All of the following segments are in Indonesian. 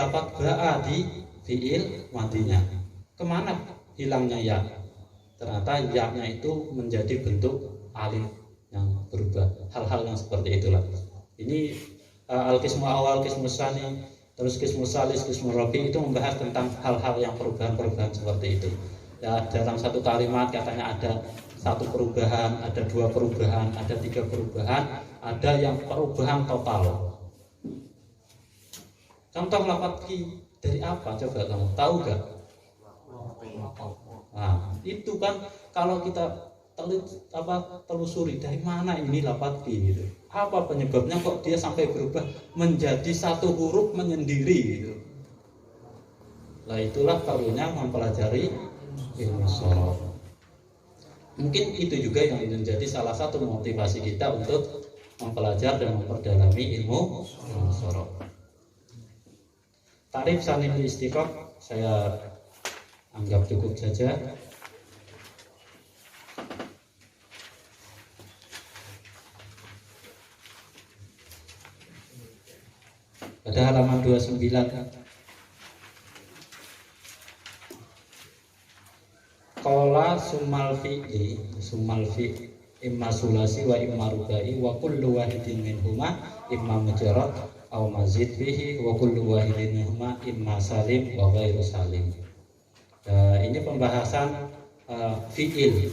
lafaz ba'a di fi'il madinya. Kemana hilangnya ya? Ternyata ya-nya itu menjadi bentuk alif yang berubah. Hal-hal yang seperti itulah. Ini al-qismu awal, qismu tsani, terus qismu tsalits, qismu rabi' itu membahas tentang hal-hal yang perubahan-perubahan seperti itu. Ya, dalam satu kalimat katanya ada satu perubahan, ada dua perubahan, ada tiga perubahan, ada yang perubahan total. Contoh lafaz ki dari apa? Coba kamu tahu gak? Nah, itu kan kalau kita telusuri dari mana ini lafaz ki gitu. Apa penyebabnya kok dia sampai berubah menjadi satu huruf menyendiri gitu. Nah, itulah perlunya mempelajari ilmu shorof. Mungkin itu juga yang menjadi salah satu motivasi kita untuk mempelajari dan memperdalami ilmu shorof. Tarif sanad istiqaq saya anggap cukup saja. Pada halaman 29 qala summal fi'li imma sulasi wa imma rubai wa kullu wahidin minhuma imma mujarrad aw mazid fihi wa kullu wahidin minhuma imma salim wa ghairu salim. Ini pembahasan fi'il.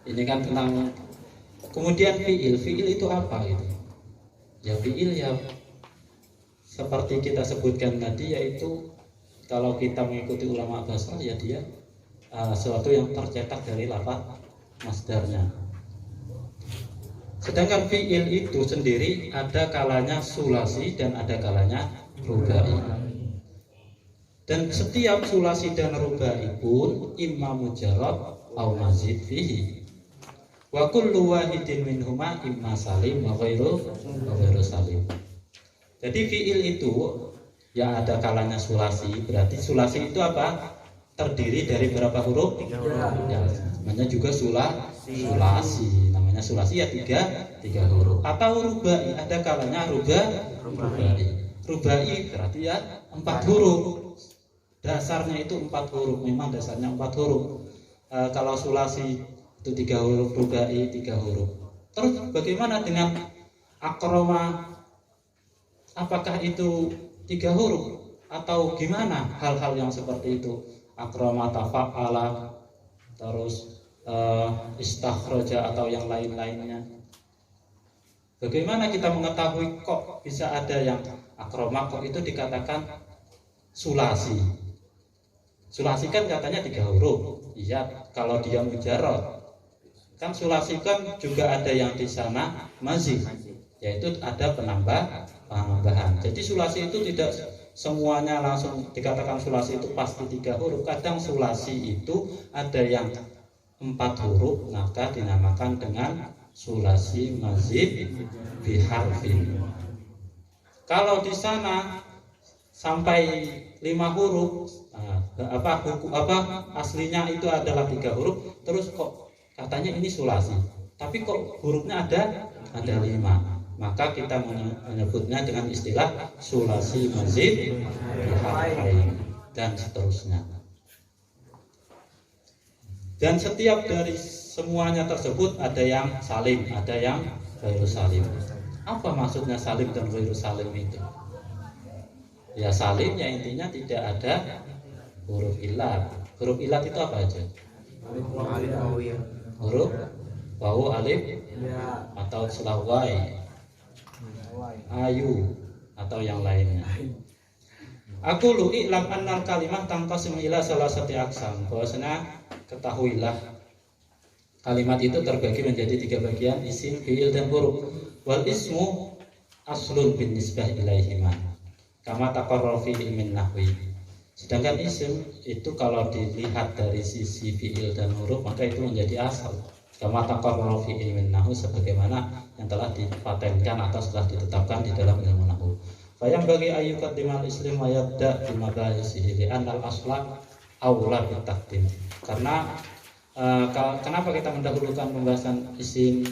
Ini kan tentang kemudian fi'il itu apa itu? Ya fi'il ya seperti kita sebutkan tadi, yaitu kalau kita mengikuti ulama bahasa ya dia sesuatu yang tercetak dari lafaz masdarnya. Sedangkan fi'il itu sendiri ada kalanya sulasi dan ada kalanya rubai. Dan setiap sulasi dan rubai pun imma mujarrad au mazid fihi. Wa kullu wahidin minhuma imma salim wa ghairu salim. Jadi fi'il itu ya ada kalanya sulasi. Berarti sulasi itu apa? Terdiri dari berapa huruf? Ya, namanya juga sulasi. Namanya sulasi ya tiga huruf. Atau rubai, ada kalanya rubai. Rubai berarti ya 4 huruf. Dasarnya itu 4 huruf. Memang dasarnya 4 huruf. Kalau sulasi itu 3 huruf, rubai 3 huruf. Terus bagaimana dengan akroma? Apakah itu 3 huruf atau gimana hal-hal yang seperti itu? Akroma, tafa'ala, terus istakhraja atau yang lain-lainnya. Bagaimana kita mengetahui kok bisa ada yang akroma kok itu dikatakan sulasi? Sulasi kan katanya 3 huruf. Iya, kalau dia mujarrad. Kan sulasi kan juga ada yang di sana mazid, yaitu ada penambahan. Jadi sulasi itu tidak semuanya langsung dikatakan sulasi itu pasti 3 huruf. Kadang sulasi itu ada yang 4 huruf, maka dinamakan dengan sulasi mazid biharfin. Kalau di sana sampai 5 huruf, aslinya itu adalah 3 huruf, terus kok katanya ini sulasi, tapi kok hurufnya ada 5, maka kita menyebutnya dengan istilah sulasi mazid biharfain dan seterusnya. Dan setiap dari semuanya tersebut ada yang salim, ada yang ghairu salim. Apa maksudnya salim dan ghairu salim itu? Ya salim ya intinya tidak ada huruf ilat. Huruf ilat itu apa aja? Huruf wawu, alif, atau selawai, ayu, atau yang lainnya. Aku lu i'lam annal kalimah tanqasimu ila salasati aqsam. Bahwasanya ketahuilah kalimat itu terbagi menjadi 3 bagian, isim, fi'il, dan huruf. Wal ismu aslun bin nisbah ilaihima kama taqarrar fi ilmin nahwi. Sedangkan isim itu kalau dilihat dari sisi fi'il dan huruf maka itu menjadi asal. Kama taqarrar fi ilmin nahwi, sebagaimana yang telah dipatenkan atau telah ditetapkan di dalam ilmu nahwu. Fayam bagi ayyukat dimal islim wa yabda bi mabahisihi li annal asla aula bitaqdim. Karena kenapa kita mendahulukan pembahasan isim?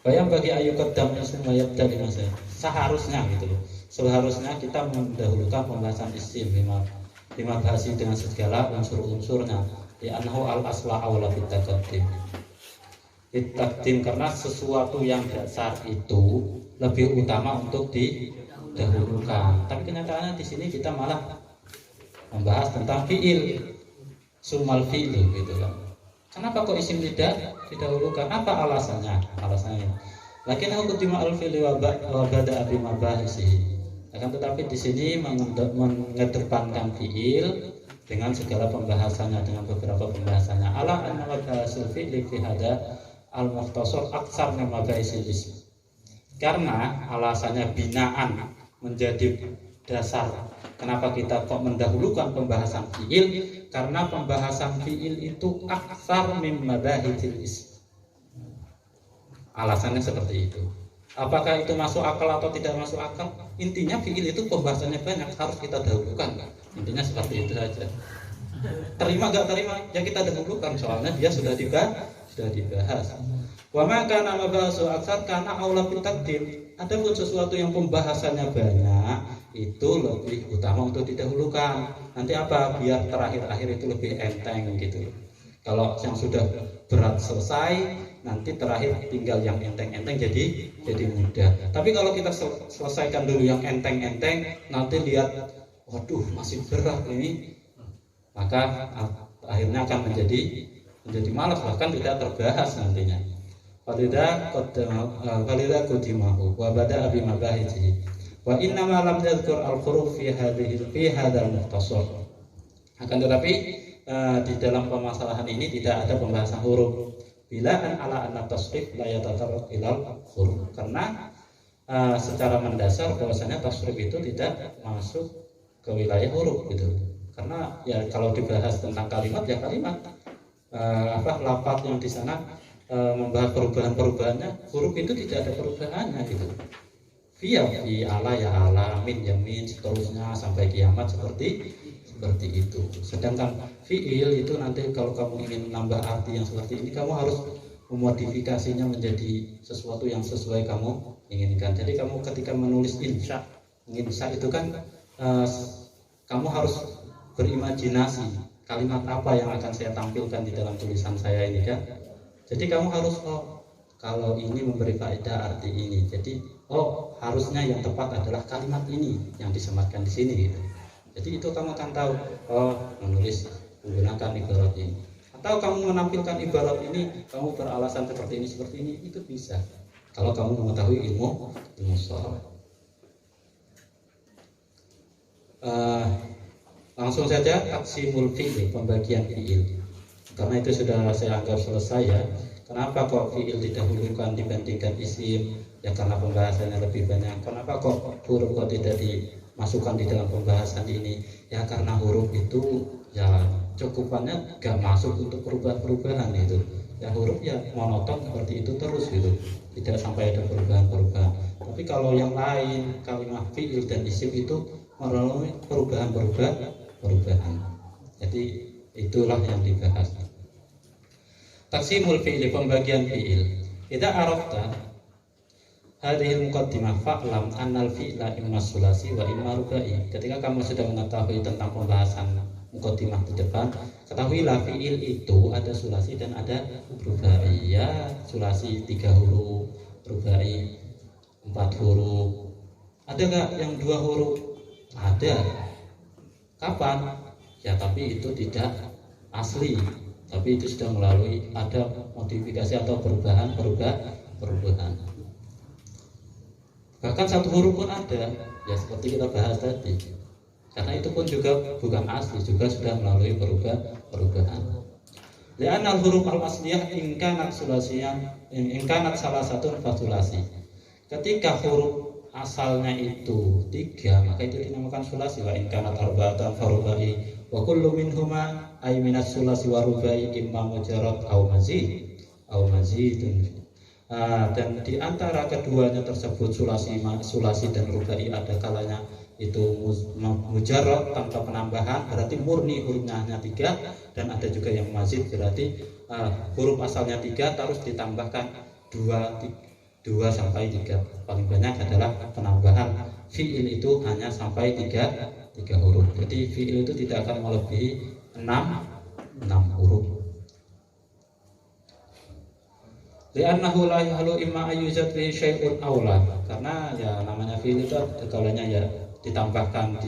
Bayang bagi ayyukat dam islim wa yabda di masa seharusnya gitu loh. Seharusnya kita mendahulukan pembahasan isim lima bahasi dengan segala unsur-unsurnya. Ya annahu al asla awla fit taqdim karena sesuatu yang dasar itu lebih utama untuk didahulukan. Tapi kenyataannya di sini kita malah membahas tentang fiil, sumal fiil gitu kan. Kenapa kok isim tidak didahulukan? Apa alasannya? Alasannya lakin aku kutima al-fi'li wa bada'a bi mabahisi. Akan tetapi di sini mengedepankan fiil dengan segala pembahasannya, dengan beberapa pembahasannya. Ala anna mabahasul fi'li fi hada al-mukhtasar aksar min mabahisil ism. Karena alasannya binaan menjadi dasar. Kenapa kita kok mendahulukan pembahasan fiil? Karena pembahasan fiil itu aksar min mabahisil ism. Alasannya seperti itu. Apakah itu masuk akal atau tidak masuk akal? Intinya fiil itu pembahasannya banyak, harus kita dahulukan. Intinya seperti itu saja. Terima gak terima? Ya kita dahulukan, soalnya dia sudah dibahas. Wa ma kana mabahasu aksar karena aula bitaqdim. Adapun sesuatu yang pembahasannya banyak, itu lebih utama untuk didahulukan. Nanti apa? Biar terakhir-akhir itu lebih enteng gitu. Kalau yang sudah berat selesai, nanti terakhir tinggal yang enteng-enteng jadi mudah. Tapi kalau kita selesaikan dulu yang enteng-enteng, nanti lihat, waduh masih berat ini, maka akhirnya akan menjadi malas, bahkan tidak terbahas nantinya. Falida qadimahu wa bada'a bi mabahihi wa inna ma lam yadhkur al-huruf fi hadzal mukhtasar. Akan tetapi di dalam permasalahan ini tidak ada pembahasan huruf. Bilaan ala anna tasrif la yatatarraq ilal huruf. Karena secara mendasar bahwasanya tasrif itu tidak masuk ke wilayah huruf gitu. Karena ya kalau dibahas tentang kalimat ya kalimat lafaz yang di sana membahas perubahan-perubahannya, huruf itu tidak ada perubahannya gitu. Fi ala ya ala, min ya min, seterusnya sampai kiamat seperti itu. Sedangkan fiil itu nanti kalau kamu ingin menambah arti yang seperti ini, kamu harus memodifikasinya menjadi sesuatu yang sesuai kamu inginkan. Jadi kamu ketika menulis insya itu kan kamu harus berimajinasi kalimat apa yang akan saya tampilkan di dalam tulisan saya ini kan. Jadi kamu harus kalau ini memberi faedah arti ini. Jadi harusnya yang tepat adalah kalimat ini yang disematkan di sini gitu. Jadi itu kamu akan tahu, menulis menggunakan ibarat ini. Atau kamu menampilkan ibarat ini, kamu beralasan seperti ini, itu bisa. Kalau kamu mengetahui ilmu sharaf. Langsung saja taqsimul fi'il, pembagian fi'il. Karena itu sudah saya anggap selesai ya. Kenapa kok fi'il didahulukan dibandingkan isim? Ya karena pembahasannya lebih banyak. Kenapa kok huruf kok tidak dimasukkan di dalam pembahasan ini? Ya karena huruf itu ya cukupannya gak masuk untuk perubahan-perubahan itu. Ya huruf ya monoton seperti itu terus gitu. Tidak sampai ada perubahan-perubahan. Tapi kalau yang lain, kalimat fi'il dan isim itu melalui perubahan. Jadi itulah yang dibahas. Taqsimul fi'il, pembagian fi'il. Idza arafta hadhil muqaddimah fa'lam annal fi'la imma sulasi wa imma rubai. Ketika kamu sudah mengetahui tentang pembahasan muqaddimah di depan, ketahuilah fi'il itu ada sulasi dan ada rubai. Ya, sulasi 3 huruf, rubai 4 huruf. Ada enggak yang 2 huruf? Ada. Kapan? Ya, tapi itu tidak asli. Tapi itu sudah melalui ada modifikasi atau perubahan. Bahkan 1 huruf pun ada, ya seperti kita bahas tadi. Karena itu pun juga bukan asli, juga sudah melalui perubahan. Li'anna al-huruf al-asliyah in kanat salah satu fasulasi. Ketika huruf asalnya itu 3, maka itu dinamakan sulasi. Wa in kanat arba'atan farubai wa kullu minhuma ay minas sulasi wa rubai imma mujarrad aw mazidun. Dan di antara keduanya tersebut sulasi dan rubai ada kalanya itu mujarrad tanpa penambahan, berarti murni hurufnya hanya 3, dan ada juga yang mazid berarti huruf asalnya 3 terus ditambahkan 2 2 sampai 3. Paling banyak adalah penambahan fi'il itu hanya sampai 3 huruf. Jadi fi'il itu tidak akan melebihi 6 huruf. Li'annahu la yahlu imma ayyuzat bihi syai'un aula. Karena ya namanya fi'il itu kalanya ya ditambahkan,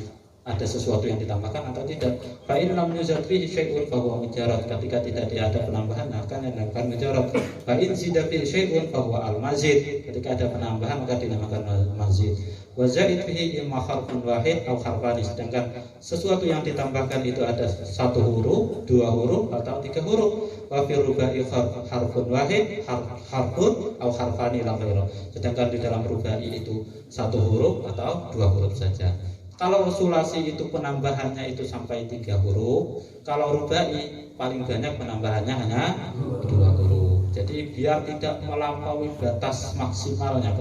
ada sesuatu yang ditambahkan atau tidak. Fa in lam yuzat bihi syai'un fa huwa mujarrad. Ketika tidak ada penambahan akan dinamakan mujarrad. Fa in zida bihi syai'un fa huwa al-mazid. Ketika ada penambahan maka dinamakan al-mazid. Wa zaid bihi imma harfun wahid atau harfani. Sedangkan sesuatu yang ditambahkan itu ada 1 huruf, 2 huruf atau 3 huruf. Wa fi rubai harfun wahid, harfun atau harfani la ghairu. Sedangkan di dalam rubai itu 1 huruf atau 2 huruf saja. Kalau sulasi itu penambahannya itu sampai 3 huruf, kalau rubai paling banyak penambahannya hanya 2 huruf. Jadi biar tidak melampaui batas maksimalnya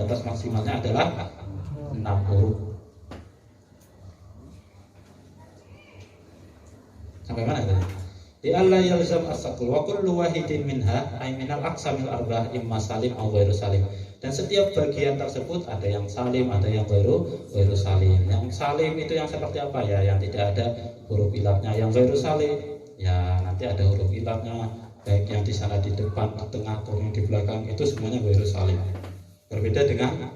adalah 6 huruf. Sampai mana tadi? Di Allah yalzam as-saql wa kullu wahidin minha ay minal aqsamil arba'ah imma salim aw ghairu salim. Dan setiap bagian tersebut ada yang salim, ada yang ghairu salim. Yang salim itu yang seperti apa ya? Yang tidak ada huruf ilatnya. Yang ghairu salim ya nanti ada huruf ilatnya, baik yang di sana di depan, di tengah atau yang di belakang, itu semuanya ghairu salim. Berbeda dengan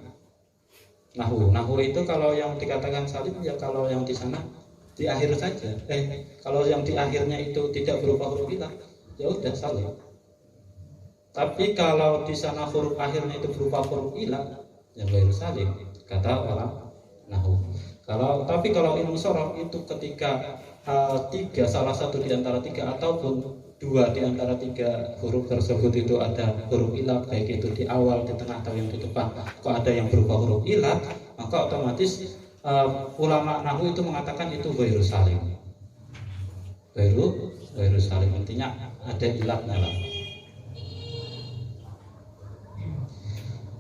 nahwu. Nahwu itu kalau yang dikatakan salim ya kalau yang di sana di akhir saja. Kalau yang di akhirnya itu tidak berupa huruf ilah, ya udah salim. Tapi kalau di sana huruf akhirnya itu berupa huruf ilah, ya ghairu salim, kata orang nahwu. Tapi kalau ilmu sorof itu ketika 3, salah satu di antara 3 ataupun 2 di antara 3 huruf tersebut itu ada huruf ilah, baik itu di awal, di tengah atau yang di depan, kok ada yang berupa huruf ilah, maka otomatis ulama nahwu itu mengatakan itu ghairu salim. Ghairu salim intinya ada ilatnya lah.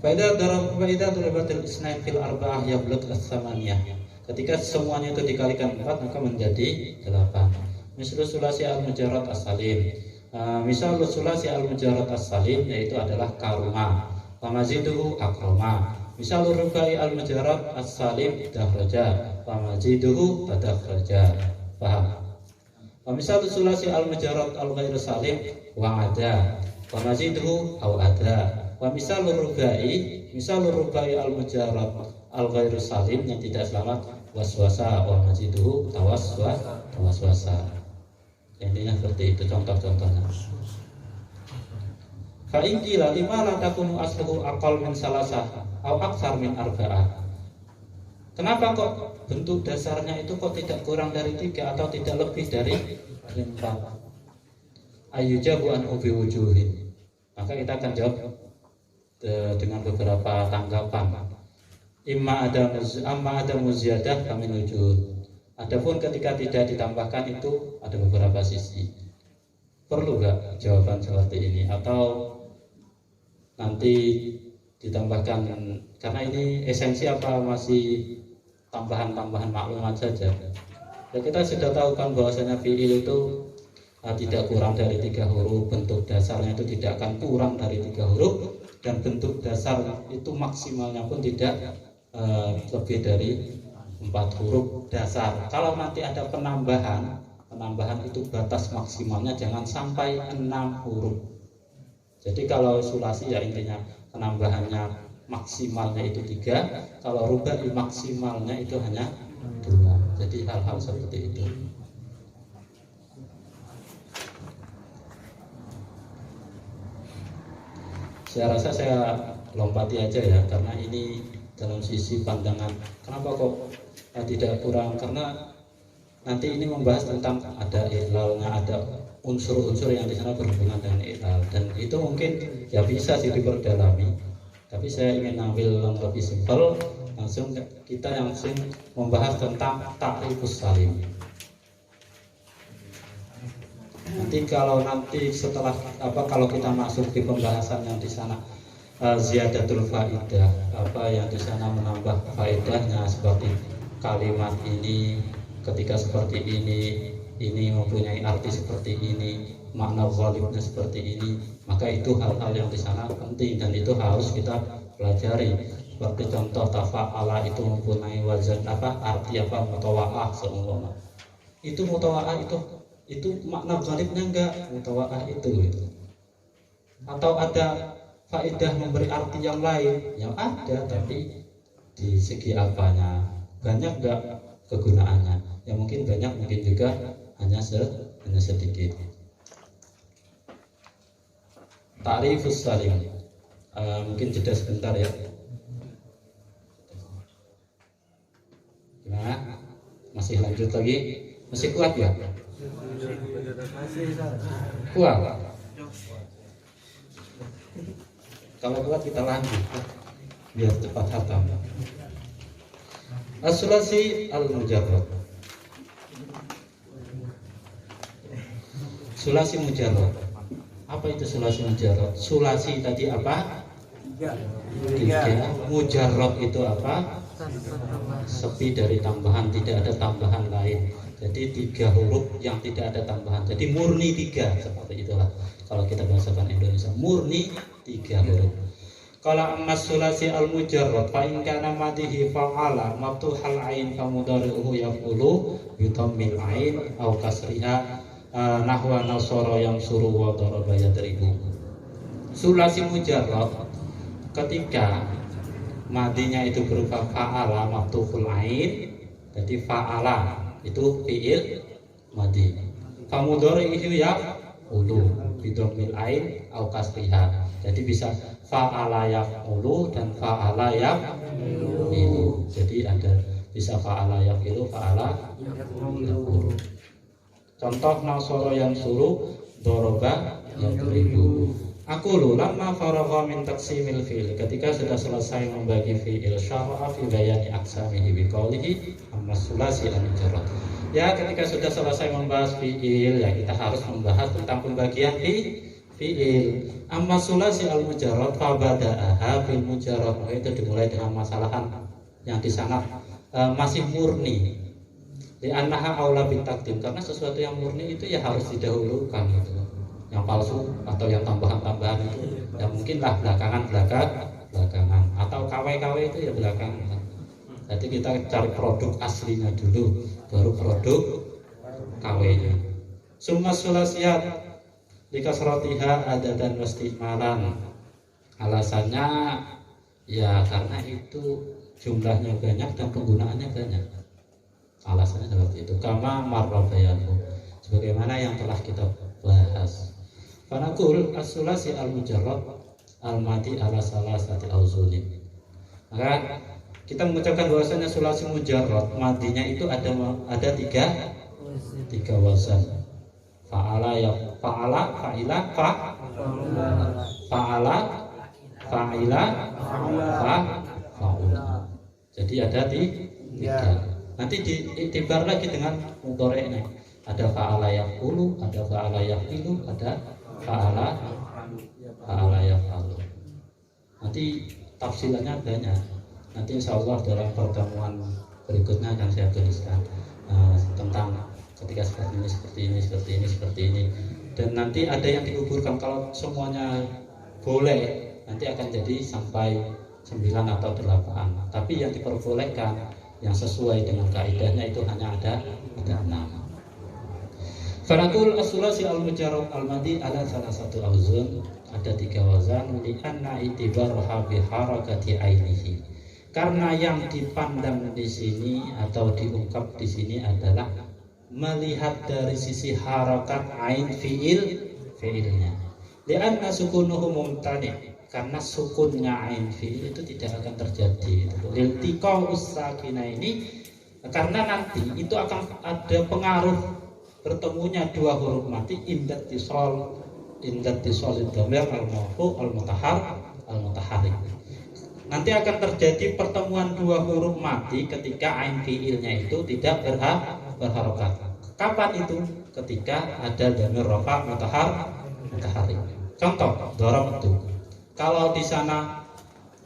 Faida darabatil isnain fil arba'ah yablugh as-samaniyah. Ketika semuanya itu dikalikan 4 maka menjadi 8. Misal sulasi al-mujarrad as-salim. Misal sulasi al-mujarrad as-salim yaitu adalah karuma, wa maziduhu akrama. Misal rubai al-mujarrad as-salim dakhraja, wa maziduhu tadakhraja. Paham? Wa misal sulasi al-mujarrad al-ghairu salim wa ada, wa maziduhu aw ada. Wa misal rubai al-mujarrad al-ghairu salim yang tidak selamat waswasa, wa maziduhu tawaswasa. Intinya seperti itu contoh-contohnya. Fa in qila lima la takunu asluhu aqal min salasah aw aktsar min arba'ah. Kenapa kok bentuk dasarnya itu kok tidak kurang dari 3 atau tidak lebih dari 4? Ayyujabu an ubi wujuhin. Maka kita akan jawab dengan beberapa tanggapan. Amma ada muziyadah kami wujud. Adapun ketika tidak ditambahkan itu ada beberapa sisi. Perlu gak jawaban seperti ini atau nanti ditambahkan karena ini esensi apa masih tambahan-tambahan maklumat saja? Ya kita sudah tahu kan bahwasanya fi'il itu tidak kurang dari 3 huruf, bentuk dasarnya itu tidak akan kurang dari 3 huruf, dan bentuk dasar itu maksimalnya pun tidak lebih dari 4 huruf dasar. Kalau nanti ada penambahan itu batas maksimalnya jangan sampai 6 huruf. Jadi kalau sulasi ya intinya penambahannya maksimalnya itu 3, kalau rubai maksimalnya itu hanya 2. Jadi hal-hal seperti itu. Saya rasa saya lompati aja ya, karena ini dalam sisi pandangan kenapa kok tidak kurang, karena nanti ini membahas tentang ada ihlalnya, ada unsur-unsur yang di sana berhubungan dengan ihlal, dan itu mungkin ya bisa sih diperdalami, tapi saya ingin ambil yang lebih simpel, langsung kita langsung membahas tentang ta'rifus salim. Nanti setelah kalau kita masuk di pembahasan yang di sana ziyadatul faidah, yang di sana menambah faedahnya seperti kalimat ini ketika seperti ini mempunyai arti seperti ini, makna ghalibnya seperti ini, maka itu hal-hal yang di sana penting dan itu harus kita pelajari. Seperti contoh tafa'ala itu mempunyai wazan arti mutawa'ah seumpama. Itu mutawa'ah itu makna ghalibnya enggak mutawa'ah itu gitu. Atau ada faedah memberi arti yang lain, yang ada tapi di segi apanya banyak enggak kegunaannya, yang mungkin banyak mungkin juga hanya sedikit. Ta'rifus salim, mungkin jeda sebentar ya. Gimana? Masih lanjut lagi? Masih kuat ya? Kuat. Kalau kuat kita lanjut biar cepat hatam. As-sulasi al-mujarrad. Sulasi mujarrad. Apa itu sulasi mujarrad? Sulasi tadi apa? Tiga. Mujarrad itu apa? Sepi dari tambahan, tidak ada tambahan lain. Jadi 3 huruf yang tidak ada tambahan. Jadi murni 3, seperti itulah. Kalau kita bahasakan Indonesia, murni 3 huruf. Kalau emas sulasi al mujarrad, fa in kana madihi fa'ala maftuhal ain fa mudhari'uhu yaf'ulu bi dhammil ain aw kasriha nahwa nasara yang suruh wa daraba yadribu. Sulasi mujarrad ketika madinya itu berupa fa'ala maftuhul ain, jadi fa'ala itu fi'il madi. Fa mudhari'uhu yaf'ulu bi dhammil ain aw kasriha. Jadi bisa fa'ala yaf'ulu dan fa'ala yaf'ilu. Jadi ada bisa fa'ala yaf'ilu, fa'ala yaf'ulu. Contoh nasara yang suruh, doroba yadribu. Aku lamma faragha min taqsimil fi'il, ketika sudah selesai membagi fi'il syara'a fi bayani aqsamihi bi qawlihi amma sulasi al-mujarrad. Ya, ketika sudah selesai membahas fi'il, ya kita harus membahas tentang pembagian fi'il. Amma sulasi al-mujarrad fa bada'aha bil mujarrad, itu dimulai dengan masalahan yang di sana masih murni. Di annaha aula bit taqdim, karena sesuatu yang murni itu ya harus didahulukan gitu. Yang palsu atau yang tambahan-tambahan itu ya mungkinlah belakangan atau KW itu ya belakangan. Jadi kita cari produk aslinya dulu, baru produk KW-nya. Summa sulasiyat likasratiha adatan wastimalan. Alasannya ya karena itu jumlahnya banyak dan penggunaannya banyak. Alasannya seperti itu. Kama marra bayanu, sebagaimana yang telah kita bahas. Fanaqul as-sulasi al-mujarrad al-madi ala salasati auzunin. Maka kita mengucapkan bahwasanya sulasi mujarrad madinya itu ada tiga wazan. Fa'ala ya fa'ala fa'ila fa'ala fa'ila fa'ula. Jadi ada tiga. Nanti diitibar lagi dengan mudhari'nya. Ada fa'ala yaqulu, ada fa'ala yaqilu, ada fa'ala yaf'alu. Nanti tafsilannya banyak. Nanti insyaallah dalam pertemuan berikutnya akan saya tuliskan tentang ketika seperti ini. Dan nanti ada yang digugurkan. Kalau semuanya boleh, nanti akan jadi sampai 9 atau 8. Tapi yang diperbolehkan yang sesuai dengan kaidahnya itu hanya ada 6. Fanaqul as-sulasi al-mujarrad al-madi ala salah satu auzun, ada 3 wazan, li anna itibarha bi harakati ainihi. Karena yang dipandang di sini atau diungkap di sini adalah melihat dari sisi harakat ain fiilnya. Li anna sukunuhu mumtani, karena sukunnya ain fiil itu tidak akan terjadi. Lil tiqa usakina ini karena nanti itu akan ada pengaruh bertemunya 2 huruf mati indat tisol dhamir al-marfu al-mutaharrik. Nanti akan terjadi pertemuan 2 huruf mati ketika ain fiilnya itu tidak berharokat. Kapan itu? Ketika ada dhamir rafa mutaharrik. Contoh darab itu. Kalau di sana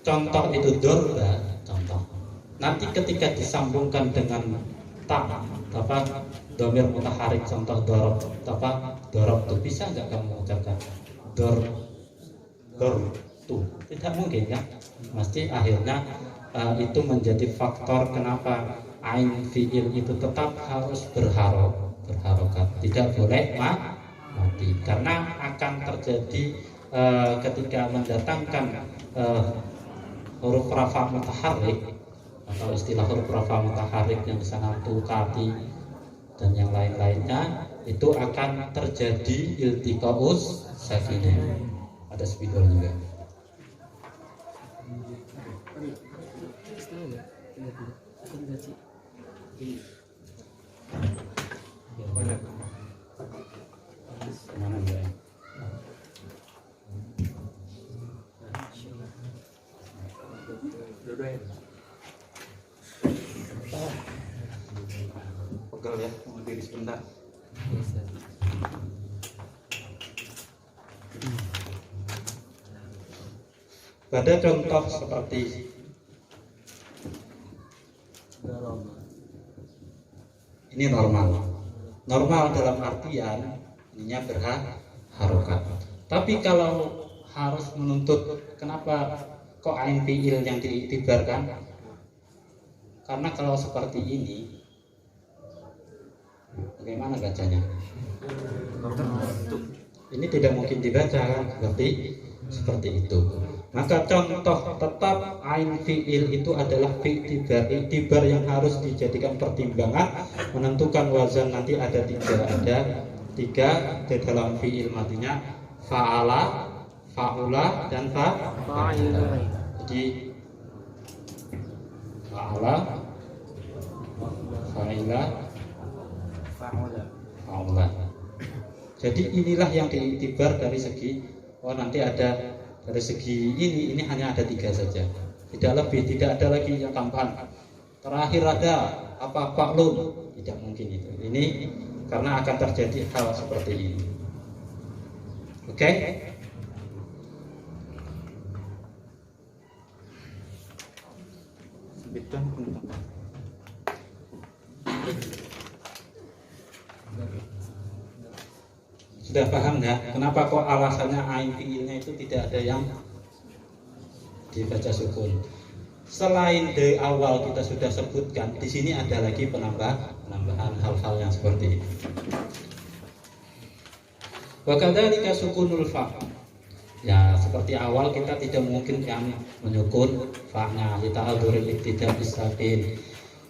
contoh itu dorba, contoh. Nanti ketika disambungkan dengan dhamir mutaharrik, contoh darab itu bisa nggak kamu ucapkan dor tidak mungkin kan, mesti akhirnya itu menjadi faktor kenapa ain fiil itu tetap harus berharokat, tidak boleh mati, karena akan terjadi ketika mendatangkan huruf rafa mutaharrik atau istilah huruf rafa mutaharrik yang di sana tukati dan yang lain-lainnya, itu akan terjadi iltiqaus sakinah. Ada spidol juga. Mana ya? Pegel ya, mau diri sebentar. Pada contoh seperti ini normal dalam artian ininya berharokat. Tapi kalau harus menuntut, kenapa kok ain fiil yang diiktibarkan? Karena kalau seperti ini, bagaimana bacanya? Ini tidak mungkin dibaca kan, seperti itu. Maka contoh tetap ain fiil itu adalah iktibar yang harus dijadikan pertimbangan menentukan wazan. Nanti ada tiga di dalam fiil matinya, fa'ala, fa'ula, dan fa'ila. Jadi fa'ala, fa'ila, fa'ula. Jadi inilah yang diiktibar dari segi nanti ada dari segi ini hanya ada 3 saja, tidak lebih, tidak ada lagi yang tambahan. Terakhir ada apa faklun, tidak mungkin itu. Ini karena akan terjadi hal seperti ini. Oke? Sudah paham ya? Kenapa kok alasannya ain fiilnya itu tidak ada yang dibaca sukun? Selain dari awal kita sudah sebutkan, di sini ada lagi penambahan hal-hal yang seperti ini. Wa kadzalika sukunul fa. Ya, seperti awal kita tidak mungkin yang menyukun fa-nya li ta'adzuril ibtida' bisakin.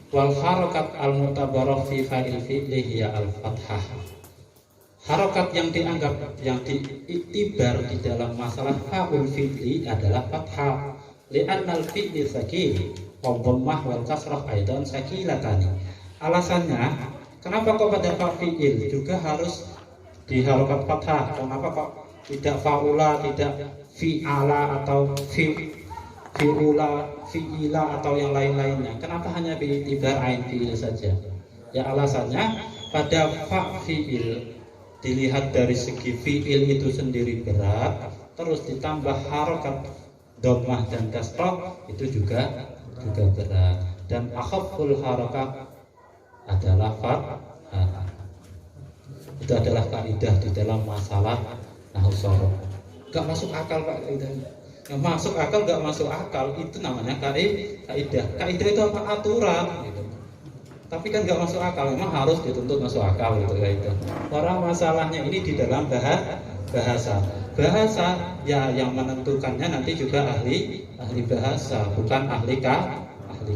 Wal harakat al-mu'tabarah fi fa'il fi'li ya al-fathah. Harokat yang dianggap yang diiktibar di dalam masalah fa'ul fi'li adalah fathah. Li'annal fi'li sakin wa dhammah wal kasrah aidan sakilatani. Alasannya, kenapa kok pada fa'il juga harus diharokat fathah? Kenapa kok tidak fa'ula, tidak fi'ala atau fi'ula, fi'ila atau yang lain-lainnya? Kenapa hanya diiktibar ain fi'il saja? Ya alasannya pada fa'il dilihat dari segi fi'il itu sendiri berat, terus ditambah harokat dhammah dan kasrah itu juga berat. Dan akhaful harokat adalah fathah. Itu adalah kaidah di dalam masalah nahwu sharaf. Gak masuk akal Pak kaidahnya. Yang masuk akal gak masuk akal itu namanya kaidah. Kaidah itu apa? Aturan gitu. Tapi kan nggak masuk akal, memang harus dituntut masuk akal gitu ya itu. Orang masalahnya ini di dalam bahasa ya yang menentukannya nanti juga ahli bahasa, bukan ahli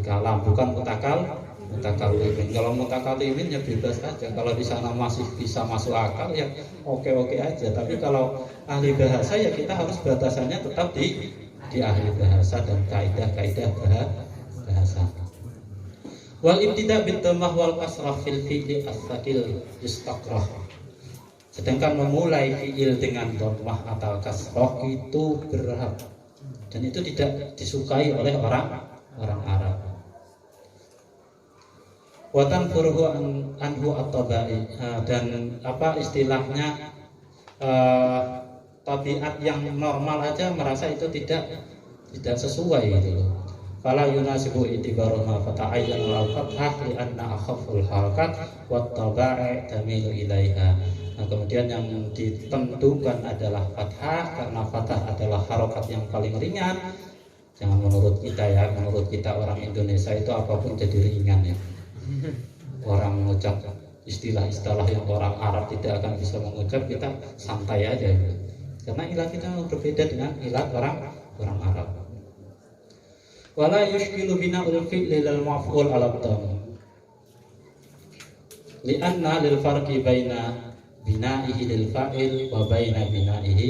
kalam, bukan mutakalimin. Kalau mutakalimin ya bebas aja, kalau di sana masih bisa masuk akal ya oke aja. Tapi kalau ahli bahasa ya kita harus batasannya tetap di ahli bahasa dan kaidah bahasa. Wal ibtida' bit dhammah wal kasrah fil fi'li as-sakil yustaqrah. Sedangkan memulai fi'il dengan dhammah atau kasrah itu berat dan itu tidak disukai oleh orang Arab. Wa tanfuruhu anhu at-tabai, dan apa istilahnya tabiat yang normal aja merasa itu tidak sesuai gitu loh. fala yunasibu itibaruha fata'ayyanu al-fathah li'anna akhaful harakat wa taba'i tamilu ilaiha. Nah, kemudian yang ditentukan adalah fathah karena fathah adalah harokat yang paling ringan. Jangan menurut kita ya, menurut kita orang Indonesia itu apapun jadi ringan ya. Orang mengucap istilah-istilah yang orang Arab tidak akan bisa mengucap, kita santai aja ya. Karena ilah kita berbeda dengan ilah orang Arab. Wala yushkilu bina'ul fi'li lil maf'ul 'ala dhamma. Li'anna lil farqi baina bina'ihi lil fa'il wa baina bina'ihi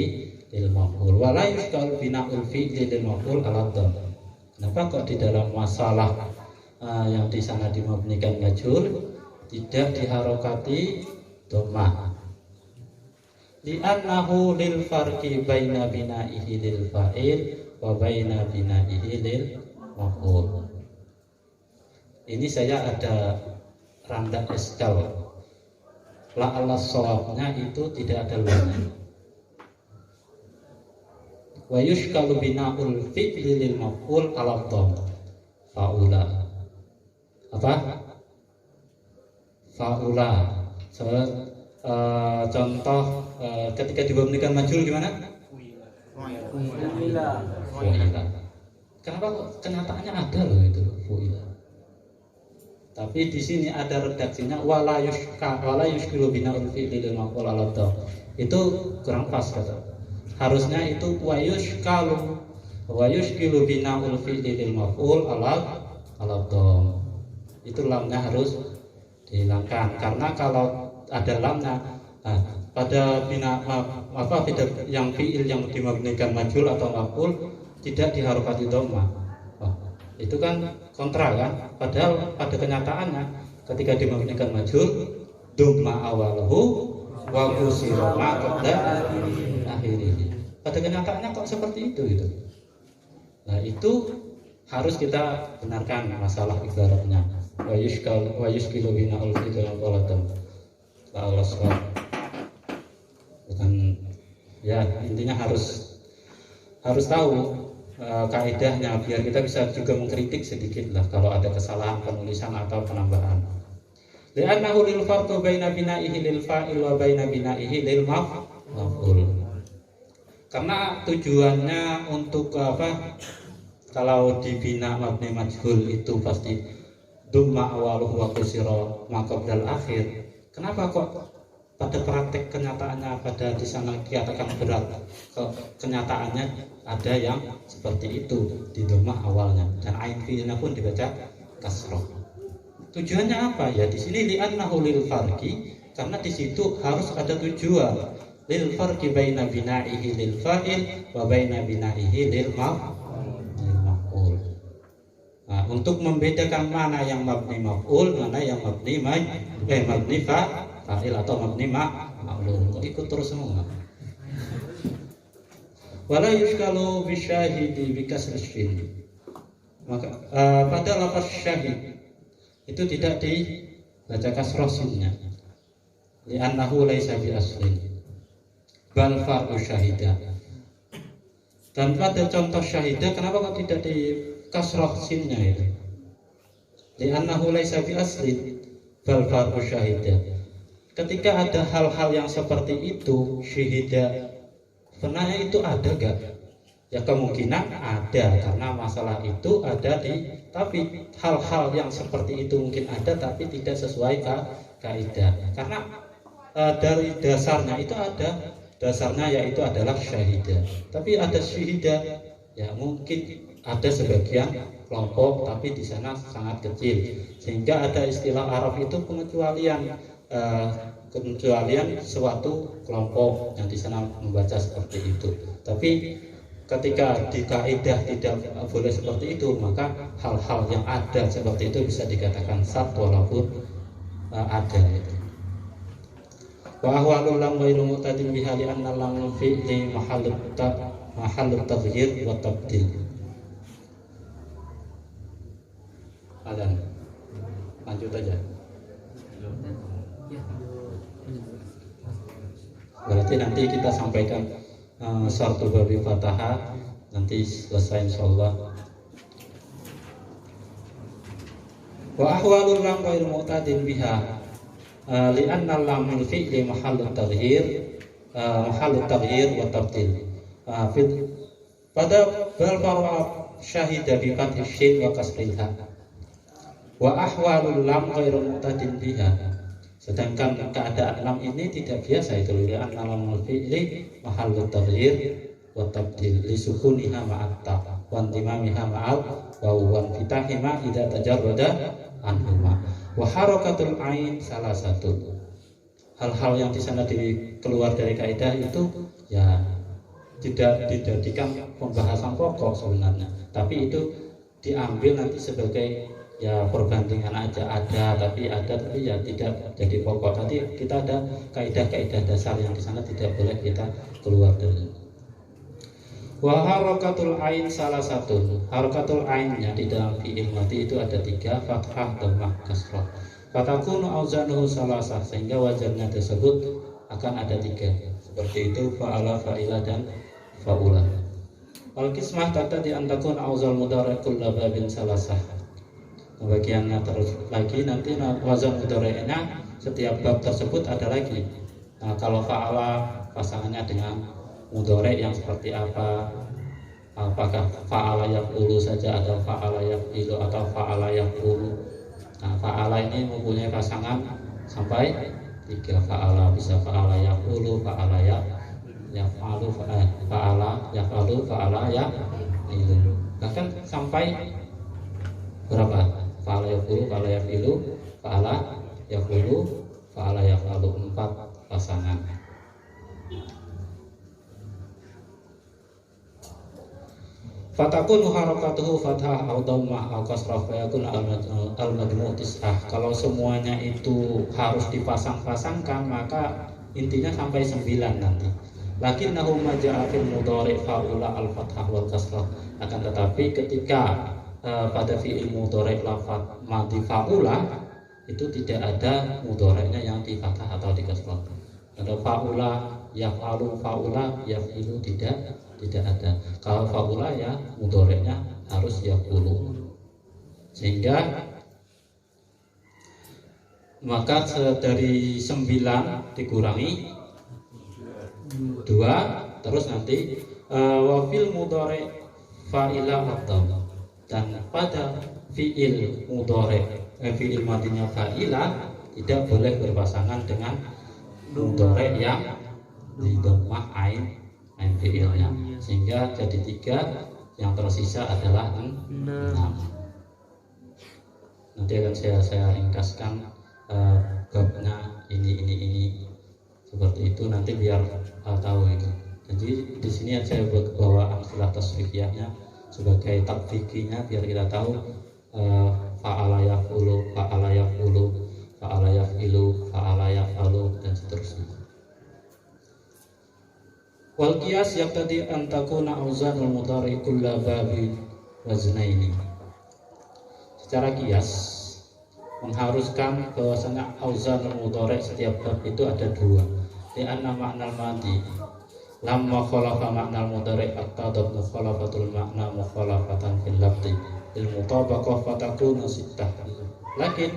lil maf'ul. Wala yushkilu bina'ul fi'li lil maf'ul 'ala dhamma. Kenapa kok di dalam masalah yang di sana dimabnikan majhul tidak diharokati dhammah? Li'annahu lil farqi baina bina'ihi lil fa'il wa baina bina'ihi lil maf'ul. Ini saya ada randa eskal. La'alla shawabnya itu tidak ada lamnya. Wa yushkalu bina'ul fi'li lil maf'ul 'ala dhamm. Fa'ula. Apa? Fa'ula. Contoh ketika dibabnikan majhul gimana? Fu'ila. Kenapa kok kenyataannya ada loh itu fu'ila. Tapi di sini ada redaksinya wala yushkilu bina'ul fi'li lil maf'ul 'ala dhamm. Itu kurang pas kata. Harusnya itu wa yushkilu bina'ul fi'li lil maf'ul 'ala dhamm. Itu lamnya harus dihilangkan karena kalau ada lamnya pada bina yang fi'il yang dimabnikan majhul atau maf'ul tidak diharokati dhammah. Itu kan kontra kan? Padahal pada kenyataannya ketika dimabnikan majhul dhammah awaluhu wa kusira ma qabla akhirih. Pada kenyataannya kok seperti itu gitu. Nah, itu harus kita benarkan masalah ibaratnya. Wa yushkilu bina'ul fi'li wal dhamm. Allah SWT. Bukan ya, intinya harus tahu kaidahnya biar kita bisa juga mengkritik sedikit lah kalau ada kesalahan penulisan atau penambahan. Li'annahu lil farqu baina bina'ihi lil fa'il wa baina bina'ihi lil maf'ul. Karena tujuannya untuk apa? Kalau dibina mabni majhul itu pasti dhamma awaluhu wa kusira ma qabla akhir. Kenapa kok pada praktek kenyataannya pada di sana dikatakan berat, kenyataannya ada yang seperti itu di dhammah awalnya dan ain fi'ilnya pun dibaca kasroh. Tujuannya apa ya? Di sini li'annahu lil farqi, karena di situ harus ada tujuan lil farqi baina bina'ihi lil fa'il wa baina bina'ihi lil maf'ul. Nah, untuk membedakan mana yang mabni maf'ul, mana yang mabni fa'il atau mabni ma'lum. Kok ikut terus semua? Wala yushkalu bisyahidi bikasri syin. Maka pada lafaz syahid itu tidak dibaca kasrah sinnya. Li'annahu laisa bi aslin. Bal far'u syahidah. Dan pada contoh syahidah kenapa kok tidak di kasrah sinnya itu? Li'annahu laisa bi aslin bal far'u syahidah. Ketika ada hal-hal yang seperti itu, syahidah sebenarnya itu ada gak? Ya kemungkinan ada karena masalah itu ada tapi hal-hal yang seperti itu mungkin ada tapi tidak sesuai kaidah. Karena dari dasarnya itu ada dasarnya yaitu adalah syahidah. Tapi ada syahidah ya mungkin ada sebagian kelompok tapi di sana sangat kecil sehingga ada istilah Arab itu pengecualian suatu kelompok yang di sana membaca seperti itu. Tapi ketika di kaidah tidak boleh seperti itu, maka hal-hal yang ada seperti itu bisa dikatakan sat walaupun ada itu. Wa ahwalul lam ghairu mu'tadin biha li anna lam fi'li mahallut taghyir wa tabdil. Adan. Lanjut aja. Berarti nanti kita sampaikan syartul babi fatahah nanti selesai insyaallah. Wa ahwalul lam ghairu mu'tadin biha li'anna lam al fi'li mahallut taghyir wa tabdil. Pada bal farwa syahida bi fathhi shin wa kasriha. Wa ahwalul lam ghairu mu'tadin biha. Sedangkan keadaan lam ini tidak biasa itu li'anna lam al fi'li mahallut taghyir wa tabdil li sukuniha ma'at ta wa intimamiha ma'al wa fitahima idza tajarrada anhuma. Wa harakatul ain salah satu hal-hal yang di sana keluar dari kaidah itu ya tidak dijadikan pembahasan pokok sebenarnya, tapi itu diambil nanti sebagai ya perbandingan aja, ada tapi ya tidak jadi pokok. Nanti kita ada kaidah-kaidah dasar yang di sana tidak boleh kita keluar dari. Wa harakatul ain salah satu. Harakatul ainnya di dalam fi'il madhi itu ada 3, fathah, dhammah, kasrah. Fatakunu auzanuhu salasah, sehingga wajarnya tersebut akan ada 3. Seperti itu fa'ala, fa'ila, dan fa'ula. Al-qismah taqtadi an takun auzal mudhari' kullu babin salasah. Bagiannya terus lagi nanti wazan mudhari'nya setiap bab tersebut ada lagi. Nah, kalau fa'ala pasangannya dengan mudhari' yang seperti apa? Apakah fa'ala yaf'ulu saja atau fa'ala yaf'ilu atau fa'ala yaf'ulu? Nah, fa'ala ini mempunyai pasangan sampai 3. Fa'ala bisa fa'ala yaf'ulu, fa'ala yaf'alu, fa'ala yaf'alu, fa'ala yaf'ilu. Bahkan sampai berapa? Fa'ala yaf'ulu, fa'ala yaf'ilu, fa'ala yaf'ulu, fa'ala yaf'alu, 4 pasangan. Fatakun harakatuhu fathah au dhammah au kasrah fa yakun al-majmu' tis'ah. Kalau semuanya itu harus dipasang-pasangkan maka intinya sampai 9 nanti. Lakinnahu maja'a fil mudhari' fa'ula al-fathah wal kasrah. Akan tetapi ketika pada fi'il mudhari' lafaz madhi fa'ula itu tidak ada mudhari'nya yang di fathah atau di kasrah. Ada fa'ula, yaf'alu, fa'ula, yaf'ilu tidak ada. Kalau fa'ula ya mudhari'nya harus yaf'ulu. Sehingga maka dari 9 dikurangi 2, terus nanti wa fil mudhari' fa'ila atau, dan pada fi'il mudhari' fi'il madhinya fa'ila tidak boleh berpasangan dengan mudhari' yang di dhammah ain fi'ilnya, sehingga jadi 3, yang tersisa adalah 6. Nanti akan saya ringkaskan babnya ini seperti itu nanti biar tahu itu. Jadi di sini saya bawa amsilah tasrifiyahnya sebagai takfikinya biar kita tahu fa'ala yaf'ulu, fa'ala yaf'ulu, fa'ala yaf'ilu, fa'ala yaf'alu, dan seterusnya. Wal qiyas yaqtadi an takuna auzanul mudhari' kullu babi waznaini. Secara qiyas mengharuskan bahwasanya auzanul mudhari' setiap bab itu ada 2. Di anna ma'nal madhi lamma khalafa ma'nal mudhari' aqtadat mukhalafatul ma'na mukhalafatan fil lafzi il mutabaqah fatakunu 6. Lakin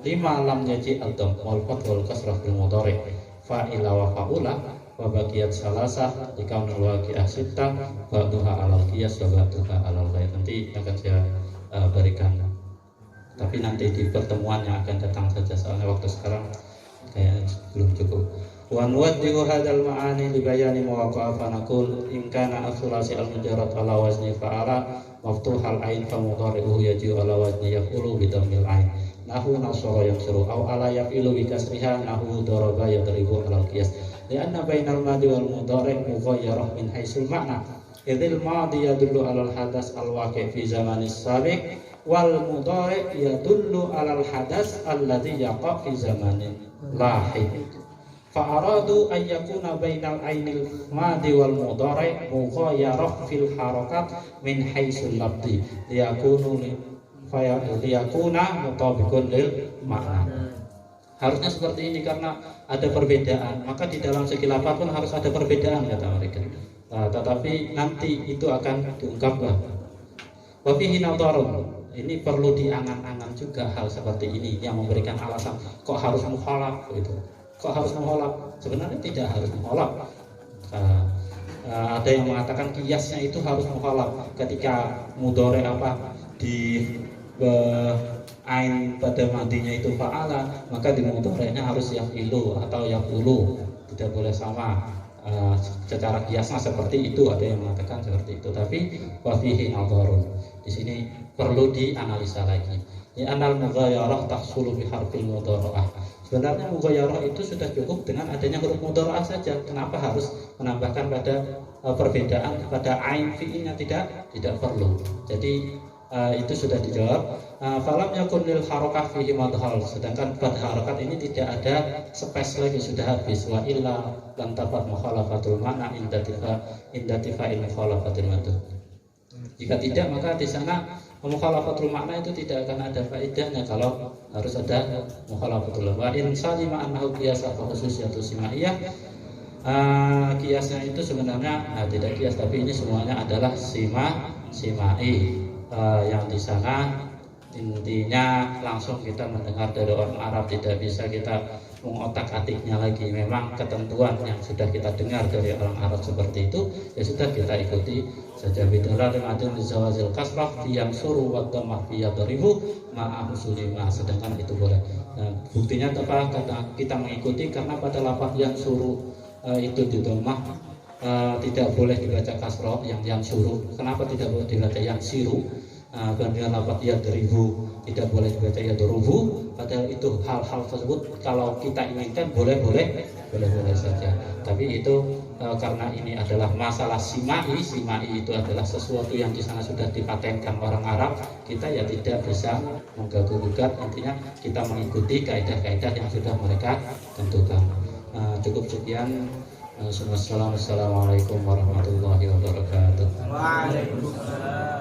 lima lam yaji ad-dhamm wal fath wal kasrah fil mudhari' fa'ila wa fa'ula wa baqiyat salasah dikaunul waqi'ah 6 ba'duha alal qiyas wa ba'duha alal ghair. Nanti akan saya berikan, tapi nanti di pertemuan yang akan datang saja, soalnya waktu sekarang kayaknya belum cukup. Wa nuwaddihu hadzal ma'ani li bayani mawaqa'a fa naqul in kana as-sulasi al-mujarrad ala wazni fa'ala maftuhal ain fa mudhari'uhu yaji'u ala wazni yaf'ulu bi dhammil ain nahu nasara yansuru aw ala yaf'ilu bi kasriha nahu daraba yadribu ala al-qiyas lianna bainal madhi wal mudhari' mughayyarah min haitsul ma'na idzil madhi yadullu ala al-hadas al-waqi' fi zamanis sabiq wal mudhari' yadullu ala al-hadas alladhi yaqa' fi zamanin lahid. Fa'aradu an yakuna bainal ainil madhi wal mudhari' mughayyarah fil harakat min haitsul lafzi liyakuna mutabiqun lil makna. Harusnya seperti ini karena ada perbedaan, maka di dalam segi lafaz pun harus ada perbedaan kata mereka. Tetapi nanti itu akan diungkapkan. Wa fihi nadharun, ini perlu diangan-angan juga hal seperti ini yang memberikan alasan kok harus mukhalaf gitu. Kok harus mukhalaf? Sebenarnya tidak harus mukhalaf. Ada yang mengatakan kiasnya itu harus mukhalaf ketika mudhari di ain pada madinya itu fa'ala, maka di mudhari'nya harus yafilu atau yafulu, tidak boleh sama. Secara kiasnya seperti itu, ada yang mengatakan seperti itu, tapi wa fihi nadharun. Di sini perlu dianalisa lagi. Ya anal mughayarah tahsulu bi harfil mudhara'ah. Sebenarnya mughayarah itu sudah cukup dengan adanya huruf mudhara'ah saja. Kenapa harus menambahkan pada perbedaan pada ain fi'ilnya? Tidak perlu. Jadi itu sudah dijawab. Falam yakun lil harakah fihi madhal, sedangkan pada harakat ini tidak ada space lagi, sudah habis. Wa illa lam tabat mukhalafatul mana inda tifa'il mukhalafatul madh. Jika tidak, maka di sana mukhalafatul makna itu tidak akan ada faedahnya kalau harus ada mukhalafatul. Wa in salima annahu qiyasa fa khususiyatu simaiyah. Kiasnya itu sebenarnya tidak kias, tapi ini semuanya adalah simai. Yang di sana intinya langsung kita mendengar dari orang Arab, tidak bisa kita mengotak-atiknya lagi. Memang ketentuan yang sudah kita dengar dari orang Arab seperti itu, ya sudah kita ikuti saja. Bidalah dengan zawazil kasrah yang suruh wa dhammah fi yadribu ma'a husulima, sedangkan itu boleh. Nah, buktinya apa? Kata kita mengikuti karena pada lafaz yang suruh itu di dhammah tidak boleh dibaca kasroh yang suruh. Kenapa tidak boleh dibaca yang siru? Bandingan lafaz yadribu tidak boleh dibaca yadrubu. Padahal itu hal-hal tersebut kalau kita inginkan boleh saja. Tapi itu karena ini adalah masalah simai itu adalah sesuatu yang di sana sudah dipatenkan orang Arab, kita ya tidak bisa menggugat. Intinya kita mengikuti kaidah-kaidah yang sudah mereka tentukan. Cukup sekian. Assalamualaikum warahmatullahi wabarakatuh. Waalaikumsalam.